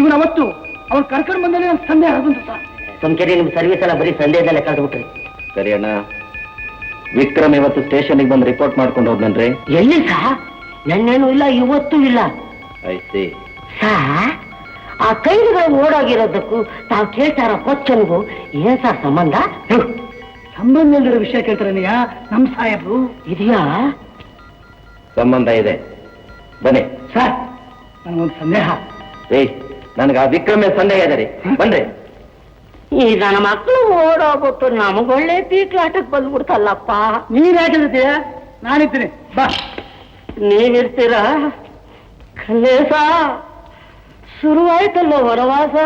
ಇವನು ಅವತ್ತು ಅವ್ರು ಕರ್ಕೊಂಡು ಬಂದಲ್ಲಿ ನಮ್ಗೆ ಸಂದೇಹ ಆಗುಂಟು ಸರ್. ಸುಮ್ಕೆರಿ ನಿಮ್ ಸರ್ವಿಸ್ ಎಲ್ಲ ಬರೀ ಸಂದೇಹದಲ್ಲೇ ಕಳೆದ್ಬಿಟ್ರಿ. ಸರಿ ಅಣ್ಣ, ವಿಕ್ರಮ್ ಇವತ್ತು ಸ್ಟೇಷನ್ಗೆ ಬಂದು ರಿಪೋರ್ಟ್ ಮಾಡ್ಕೊಂಡು ಹೋದ್ನನ್ರಿ. ಎಲ್ಲಿ ಸಹ ನೆನ್ನೇನು ಇಲ್ಲ, ಇವತ್ತೂ ಇಲ್ಲ. I C. ಆ ಕೈದಿಗಳು ಓಡೋಗಿರೋದಕ್ಕೂ ತಾವು ಕೇಳ್ತಾ ಇರೋ ಕ್ವಶನ್ಗೂ ಏನ್ ಸರ್ ಸಂಬಂಧ? ಸಂಬಂಧ ಇಲ್ದಿರೋ ವಿಷಯ ಕೇಳ್ತಾರೆ ನೀಯ ನಮ್ ಸಾಹೇಬ್ರು. ಇದೆಯಾ? ಸಂಬಂಧ ಇದೆ, ಬನ್ನಿ. ಸರ್ ನನಗೊಂದು ಸಂದೇಹ. ನನಗೆ ಆ ವಿಕ್ರಮ್ ಮೇಲೆ ಸಂದೇಹ ಇದೆ ರೀ, ಬನ್ರಿ. ಈ ನನ್ನ ಮಕ್ಕಳು ಓಡೋಗ್ಬಿಟ್ಟು ನಮಗೊಳ್ಳೆ ಪೀಕ್ಲಾಟಕ್ಕೆ ಬಂದ್ಬಿಡ್ತಲ್ಲಪ್ಪ. ನೀನ್ ಯಾಕಿರ್ತೀಯ? ನಾನಿರ್ತೀನಿ, ಬಾ. ನೀವಿರ್ತೀರಾ? ಕಲ್ಲೇಸ ಶುರುವಾಯ್ತಲ್ಲ ವನವಾಸ.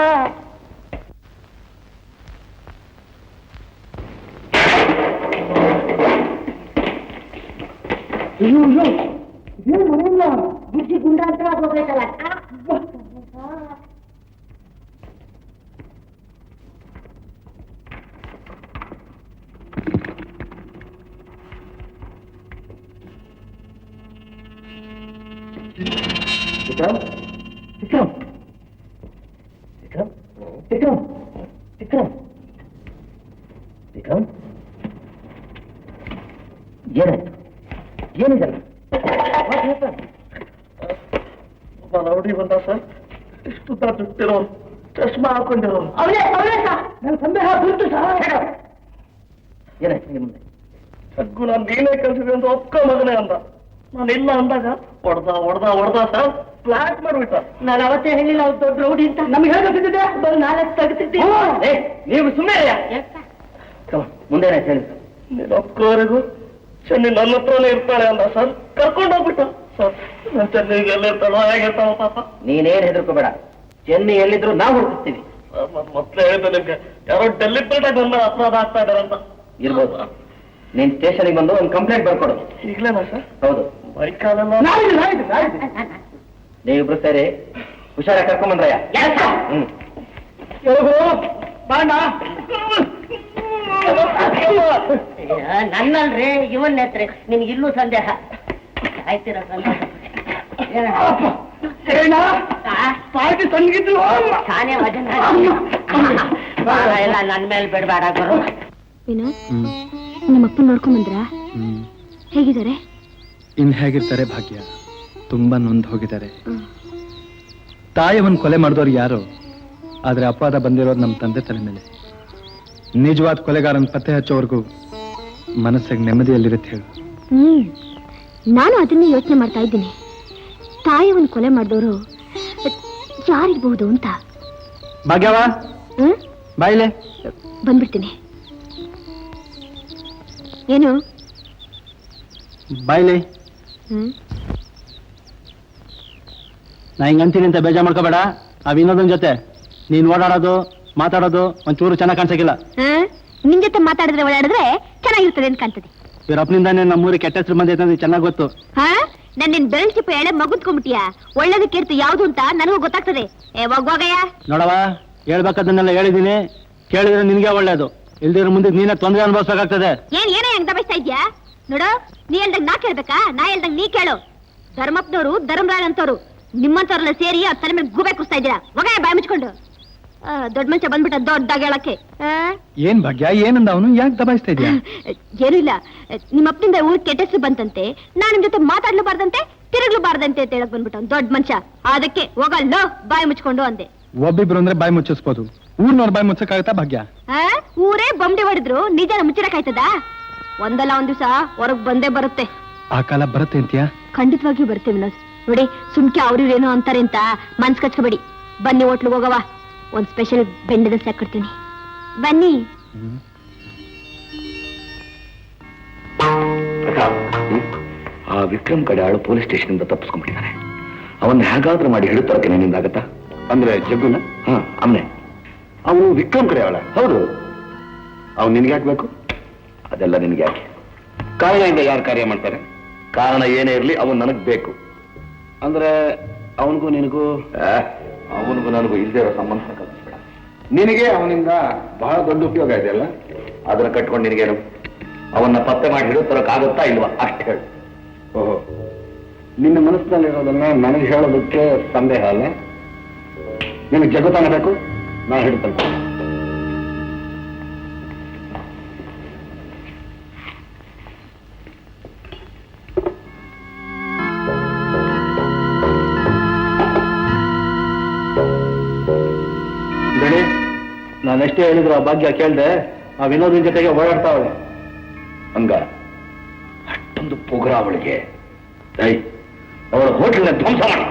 ಬುದ್ಧಿ ಗುಂಡಾಂತರ ಹೋಗ್ಬೇಕಲ್ಲ. ವಿಕ್ರಮ್ ವಿಕ್ರಮ್ ವಿಕ್ರಮ್ ವಿಕ್ರಮ್ ವಿಕ್ರಮ್ ವಿಕ್ರಮ್ ಏನಾಯ್ತು? ಏನಿದಲ್ಲ? ರೌಡಿ ಬಂದ ಸರ್, ಇಷ್ಟು ದುಡ್ಡಿರೋ ಚಶ್ಮಾ ಹಾಕೊಂಡಿರೋ ನನ್ನ ಸಂದೇಹ ಬಿಟ್ಟು ಸರ್. ಏನಾಯ್ತು ಮುಂದೆ? ಸಗ್ಗು ನಾನು ನೀನೇ ಕಲ್ಸಿದೆ ಅಂತ ಒಪ್ಕೊ ಮಗನೇ ಅಂದ. ನಾನು ಇಲ್ಲ ಅಂದಾಗ ಹೊಡೆದ ಸರ್, ಫ್ಲಾಟ್ ಮಾಡ್ಬಿಟ್ಟ. ನಾನು ಅವತ್ತೇ ಹೇಳಿಲ್ಲ ಅವ್ರು ದೊಡ್ಡ ರೌಡಿ ಅಂತ. ನಮ್ಗೆ ಹೇಗಿದ್ದೆ ನಾಳೆ ತೆಗೆದಿದ್ದೆ. ನೀವು ಸುಮ್ಮನೆ ಮುಂದೆ ಏನಾಯ್ತು ಹೇಳಿ? ನೀನು ಒಪ್ಕೋವರೆಗೂ ಚೆನ್ನಿ ನನ್ನ ಹತ್ರನೇ ಇರ್ತಾಳೆ ಅಂದ ಸರ್, ಕರ್ಕೊಂಡು ಹೋಗ್ಬಿಟ್ಟ ಸರ್. ನನ್ನ ಚೆನ್ನಿಗೆ ಎಲ್ಲಿರ್ತಾಳೋ ಹೇಗಿರ್ತಾವ ಪಾಪ. ನೀನೇನ್ ಹೆದರ್ಕೋಬೇಡ, ಚೆನ್ನಿ ಎಲ್ಲಿದ್ರು ನಾವು ಹುಡುಕ್ತೀವಿ. ಮೊದ್ಲೇ ಹೇಳಿದೆ ನಿಮ್ಗೆ, ಯಾರೋ ಡೆಲಿಬ್ರೇಟ್ ಆಗಿ ನನ್ನ ಅಪರಾಧ ಆಗ್ತಾ ಇದಾರಂತ. ಇರ್ಬೋದು. ನೀನ್ ಸ್ಟೇಷನ್ಗೆ ಬಂದು ಒಂದು ಕಂಪ್ಲೇಂಟ್ ಬರ್ಕೊಡು. ಈಗ್ಲೇನಾ ಸರ್? ಹೌದು. ಬೈಕಾಲೆಲ್ಲ ನೀವಿಬ್ರು ಸೇರಿ ಹುಷಾರಾಗಿ ಕರ್ಕೊಂಬಂದ್ರಯ್ಯ. ನನ್ನಲ್ರಿ ಇವನ್ ನೆತ್ರಿ ನಿನ್ಗೆ ಇಲ್ಲೂ ಸಂದೇಹ ಆಯ್ತಿರ ಸಂದೇಹ. ತಾನೇ ವಜನ ಎಲ್ಲ ನನ್ ಮೇಲೆ ಬಿಡ್ಬೇಡ ಗುರು. ವಿನೋದ್, ನಿಮ್ಮ ಅಪ್ಪ ನೋಡ್ಕೊಂಡ್ ಬಂದ್ರ? ಹೇಗಿದ್ದಾರೆ? ಇನ್ ಹೇಗಿರ್ತಾರೆ ಭಾಗ್ಯ, ತುಂಬಾ ನೊಂದು ಹೋಗಿದ್ದಾರೆ. ತಾಯಿಯವನ್ ಕೊಲೆ ಮಾಡಿದವ್ರು ಯಾರು, ಆದ್ರೆ ಅಪರಾಧ ಬಂದಿರೋದು ನಮ್ಮ ತಂದೆ ತಲೆ ಮೇಲೆ. ನಿಜವಾದ ಕೊಲೆಗಾರನ್ ಪತ್ತೆ ಹಚ್ಚೋವರೆಗೂ ಮನಸ್ಸಿಗೆ ನೆಮ್ಮದಿಯಲ್ಲಿರುತ್ತೆ ಹೇಳು. ನಾನು ಅದನ್ನೇ ಯೋಚನೆ ಮಾಡ್ತಾ ಇದ್ದೀನಿ. ತಾಯಿಯವನ್ ಕೊಲೆ ಮಾಡಿದವರು ಯಾರಿರ್ಬಹುದು ಅಂತ. ಭಾಗ್ಯವ ಬಾಯಿಲೆ ಬಂದ್ಬಿಡ್ತೀನಿ. ಏನು ಬಾಯಿಲೆ? ನಾ ಹಿಂಗಂತೀನಿ ಅಂತ ಬೇಜಾರ್ ಮಾಡ್ಕೋಬೇಡ. ಆ ವಿನೋದನ್ ಜೊತೆ ನೀನ್ ಓಡಾಡೋದು ಮಾತಾಡೋದು ಒಂಚೂರು ಚೆನ್ನಾಗಿ ಕಾಣಿಸಕ್ಕಿಲ್ಲ. ನಿನ್ ಜೊತೆ ಮಾತಾಡಿದ್ರೆ ಓಡಾಡಿದ್ರೆ ಚೆನ್ನಾಗಿರ್ತದೆ ಅಂತ ಕಾಣ್ತದೆ. ಇವರಪ್ಪನಿಂದಾನೆ ನಮ್ಮೂರಿಗೆ ಕೆಟ್ಟ ಹೆಸರು ಬಂದೈತೆ ಅಂತ ಚೆನ್ನಾಗಿ ಗೊತ್ತು. ನಾನು ನಿನ್ ಬೆರಳು ಚಿಪ್ಪ ಎಳೆ ಮಗುದ್ಕೊಂಡ್ಬಿಟ್ಟಿಯಾ? ಒಳ್ಳೇದು ಕೆಡ್ತು ಯಾವ್ದು ಅಂತ ನನಗೂ ಗೊತ್ತಾಗ್ತದೆ. ಹೋಗಯ್ಯ. ನೋಡವ, ಹೇಳ್ಬೇಕಾದನ್ನೆಲ್ಲ ಹೇಳಿದೀನಿ, ಕೇಳಿದ್ರೆ ನಿನ್ಗೆ ಒಳ್ಳೇದು, ಇಲ್ದಿರ ಮುಂದೆ ನೀನೇ ತೊಂದರೆ ಅನುಭವಿಸ್ಬೇಕಾಗ್ತದೆ. ಏನೇ ಹಂಗ ದಬಾಯಿಸ್ತಾ ಇದ್ಯಾ? ನೋಡು, ನೀ ಹೇಳ್ದಂಗ್ ನಾ ಕೇಳ್ಬೇಕಾ? ನಾ ಹೇಳ್ದಂಗ್ ನೀ ಕೇಳು. ಧರ್ಮಪ್ಪನವರು ಧರ್ಮರಾಜ್ ಅಂತವ್ರು ನಿಮ್ಮಂತವ್ರೆಲ್ಲ ಸೇರಿ ಅವ್ರ ತಲೆ ಮೇಲೆ ಗೂಬೆ ಕುಸ್ತಾ ಇದ್ದೀರಾ. ಹೋಗಯ್ಯ ಬಾಯಿ ಮುಚ್ಕೊಂಡು. ದೊಡ್ಡ ಮನುಷ್ಯ ಬಂದ್ಬಿಟ್ಟ ದೊಡ್ಡಾಗ ಹೇಳಕ್ಕೆ. ಏನ್ ಭಾಗ್ಯ, ಏನಂದ ಅವನು? ಯಾಕೆ ದಬಾಯಿಸ್ತಾ ಇದ್ಯಾ? ಏನೂ ಇಲ್ಲ, ನಿಮ್ಮಪ್ಪನಿಂದ ಊರಿಗೆ ಕೆಟ್ಟ ಹೆಸರು ಬಂತಂತೆ, ನಾನ್ ನಿಮ್ ಜೊತೆ ಮಾತಾಡ್ಲೂಬಾರ್ದಂತೆ ತಿರುಗ್ಲೂಬಾರ್ದಂತೆ ಅಂತ ಹೇಳಕ್ ಬಂದ್ಬಿಟ್ಟ ದೊಡ್ಡ ಮನುಷ್ಯ. ಅದಕ್ಕೆ ಹೋಗಲ್ಲ ಬಾಯಿ ಮುಚ್ಕೊಂಡು ಅಂದೆ. ಒಬ್ಬಿಬ್ರು ಅಂದ್ರೆ ಬಾಯಿ ಮುಚ್ಚಿಸ್ಬೋದು, ಊರ್ನವ್ರ ಬಾಯಿ ಮುಚ್ಚಕ್ಕಾಗತ್ತಾ ಭಾಗ್ಯ? ಊರೇ ಬೊಂಬೆ ಹೊಡೆದ್ರು ನಿಜನ ಮುಚ್ಚಿರಕ್ಕಾಯ್ತದ? ಒಂದಲ್ಲ ಒಂದ್ ದಿವಸ ಹೊರಗ್ ಬಂದೇ ಬರುತ್ತೆ. ಆ ಕಾಲ ಬರುತ್ತೆ ಅಂತೀಯಾ? ಖಂಡಿತವಾಗಿಯೂ ಬರುತ್ತೆ ವಿನೋದ್. ನೋಡಿ, ಸುಮ್ಕೆ ಅವ್ರೇನೋ ಅಂತಾರೆ ಅಂತ ಮನ್ಸ್ ಕಚ್ಕೋಬೇಡಿ. ಬನ್ನಿ ಹೋಟ್ಲಿಗೆ ಹೋಗವ, ಒಂದ್ ಸ್ಪೆಷಲ್ ಬೆಂಡದ ಸಾಕೊಡ್ತೀನಿ. ಬನ್ನಿ. ಆ ವಿಕ್ರಮ್ ಕಡೆ ಆಳು ಪೊಲೀಸ್ ಸ್ಟೇಷನ್ ಇಂದ ತಪ್ಪಿಸ್ಕೊಂಡ್ಬಿಟ್ಟಿದ್ದಾನೆ. ಅವನ್ನ ಹೇಗಾದ್ರೂ ಮಾಡಿ ಹಿಡಿತರಕ್ಕೆ ನಿನ್ನಿಂದಾಗತ್ತಾ? ಅಂದ್ರೆ ಜಗ್ಗುನ? ಅವನೇ. ಅವನು ವಿಕ್ರಮ್ ಕಡೆ ಆಳ? ಹೌದು. ಅವನು ನಿನ್ಗೆ ಹಾಕ್ಬೇಕು? ಅದೆಲ್ಲ ನಿನ್ಗೆ ಯಾಕೆ? ಕಾರಣದಿಂದ ಯಾರು ಕಾರ್ಯ ಮಾಡ್ತಾರೆ? ಕಾರಣ ಏನೇ ಇರಲಿ ಅವನು ನನಗ್ ಬೇಕು. ಅಂದ್ರೆ ಅವನಿಗೂ ನಿನಗೂ ಅವನಿಗೂ ನನಗೂ ಇಲ್ದೇ ಇರೋ ಸಂಬಂಧ ಕಲ್ಪಿಸ್ಬೇಡ. ನಿನಗೆ ಅವನಿಂದ ಬಹಳ ದೊಡ್ಡ ಉಪಯೋಗ ಇದೆಯಲ್ಲ, ಅದನ್ನ ಕಟ್ಕೊಂಡು ನಿನಗೇನು? ಅವನ್ನ ಪತ್ತೆ ಮಾಡಿ ಹಿಡಿತರಕ್ಕಾಗುತ್ತಾ ಇಲ್ವಾ ಅಷ್ಟು ಹೇಳು. ಓಹೋ, ನಿನ್ನ ಮನಸ್ಸಿನಲ್ಲಿರೋದನ್ನ ನನಗೆ ಹೇಳೋದಕ್ಕೆ ಸಂದೇಹ ಅಲ್ಲ? ನಿನಗೆ ಜಗತ್ತಾನ ಬೇಕು, ನಾನು ಹಿಡಿತೇನೆ. ಬೇಡಿ, ನಾನೆಷ್ಟೇ ಹೇಳಿದ್ರು ಆ ಭಾಗ್ಯ ಕೇಳ್ದೆ, ಆ ವಿನೋದಿನ ಜೊತೆಗೆ ಓಡಾಡ್ತಾವಳೆ. ಹಂಗ ಅಷ್ಟೊಂದು ಪುಗ್ರ ಅವಳಿಗೆ. ಅವಳ ಹೋಟೆಲ್ನ ಧ್ವಂಸ ಮಾಡ.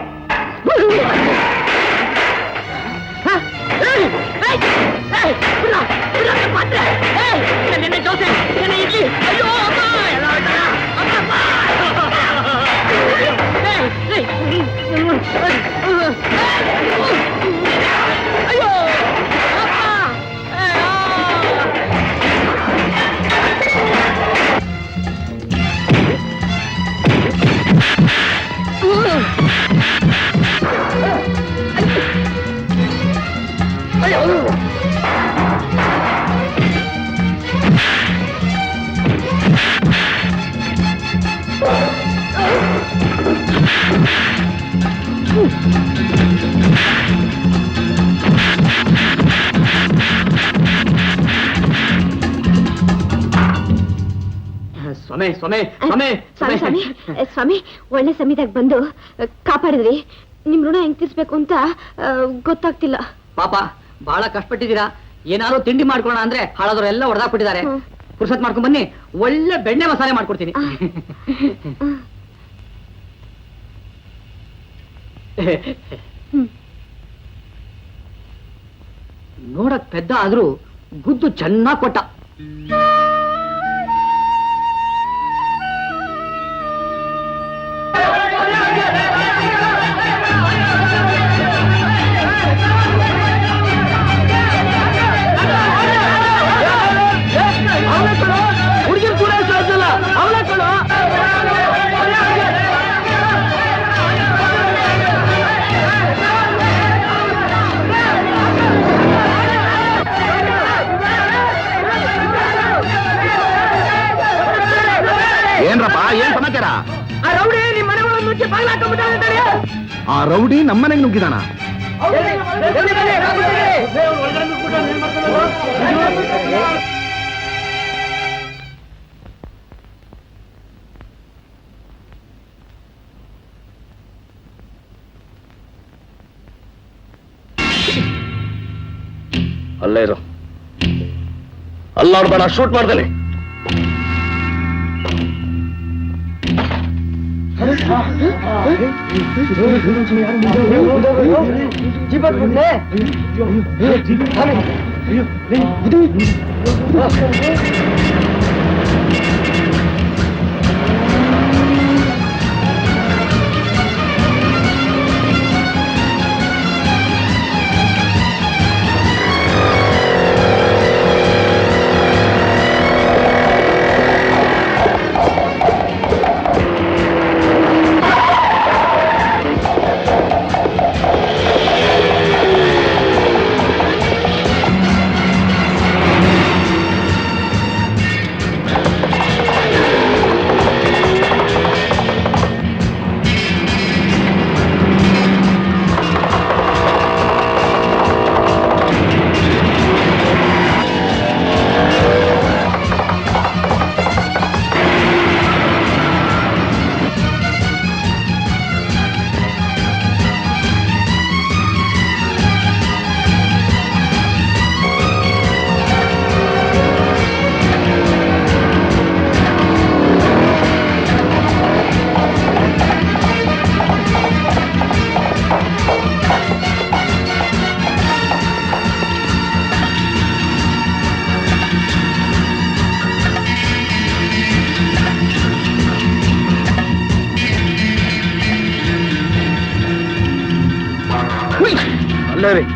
ಸ್ವಾಮಿ, ಒಳ್ಳೆ ಸಮಯದಾಗ ಬಂದು ಕಾಪಾಡಿದ್ರಿ. ನಿಮ್ ಋಣ ಹೆಂಗ್ ತೀರ್ಸ್ಬೇಕು ಅಂತ ಗೊತ್ತಾಗ್ತಿಲ್ಲ. ಪಾಪ ಬಹಳ ಕಷ್ಟಪಟ್ಟಿದ್ದೀರಾ. ಏನಾದ್ರು ತಿಂಡಿ ಮಾಡ್ಕೊಳ್ಳೋಣ ಅಂದ್ರೆ ಹಾಳಾದ್ರೆಲ್ಲ ಹೊಡೆದಾಕ್ಬಿಟ್ಟಿದ್ದಾರೆ. ಪುರ್ಸತ್ ಮಾಡ್ಕೊಂಡ್ ಬನ್ನಿ, ಒಳ್ಳೆ ಬೆಣ್ಣೆ ಮಸಾಲೆ ಮಾಡ್ಕೊಡ್ತೀನಿ. ನೋಡಕ್ ಪೆದ್ದ ಆದ್ರೂ ಗುದ್ದು ಚೆನ್ನಾಗ್ ಕೊಟ್ಟ. ಏನ್ರಪ್ಪ, ಏನ್ ಸಮಾಚಾರ? ಆ ರೌಡಿ ನಿಮ್ ಮನೆ ಒಳಗೆ ನುಗ್ಗಿ ಬಾಗ್ಲಾಕೊಂಡ್ಬಿಟ್ಟಾನೆ. ಆ ರೌಡಿ ನಮ್ಮನೆಗೆ ನುಗ್ಗಿದಾನ? ಅಲ್ಲೇ ಇರು, ಅಲ್ಲಾಡ್ಬೇಡ, ಶೂಟ್ ಮಾಡ್ದೇನೆ.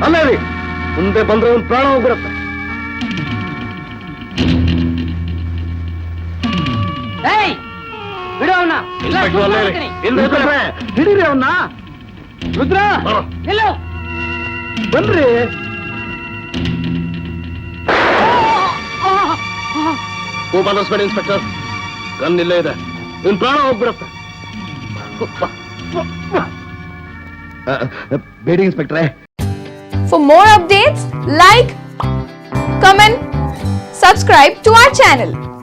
ಅಲ್ಲೇ ರೀ, ಮುಂದೆ ಬಂದ್ರೆ ಒಂದು ಪ್ರಾಣ ಹೋಗ್ಬಿಡತ್ತೆ. ಬಿಡು ಅವನ್ನ. ಹಿಡೀರಿ ಅವನ್ನ. ರುದ್ರ ಎಲ್ಲೋ ಬನ್ರಿ. ಕೋಪಾಲಿಸ್ಬೇಡಿ ಇನ್ಸ್ಪೆಕ್ಟರ್, ಗನ್ ಇಲ್ಲೇ ಇದೆ, ನಿನ್ ಪ್ರಾಣ ಹೋಗ್ಬಿಡತ್ತೆ. ಬೇಡಿ ಇನ್ಸ್ಪೆಕ್ಟ್ರೆ. For more updates, like, comment, subscribe to our channel.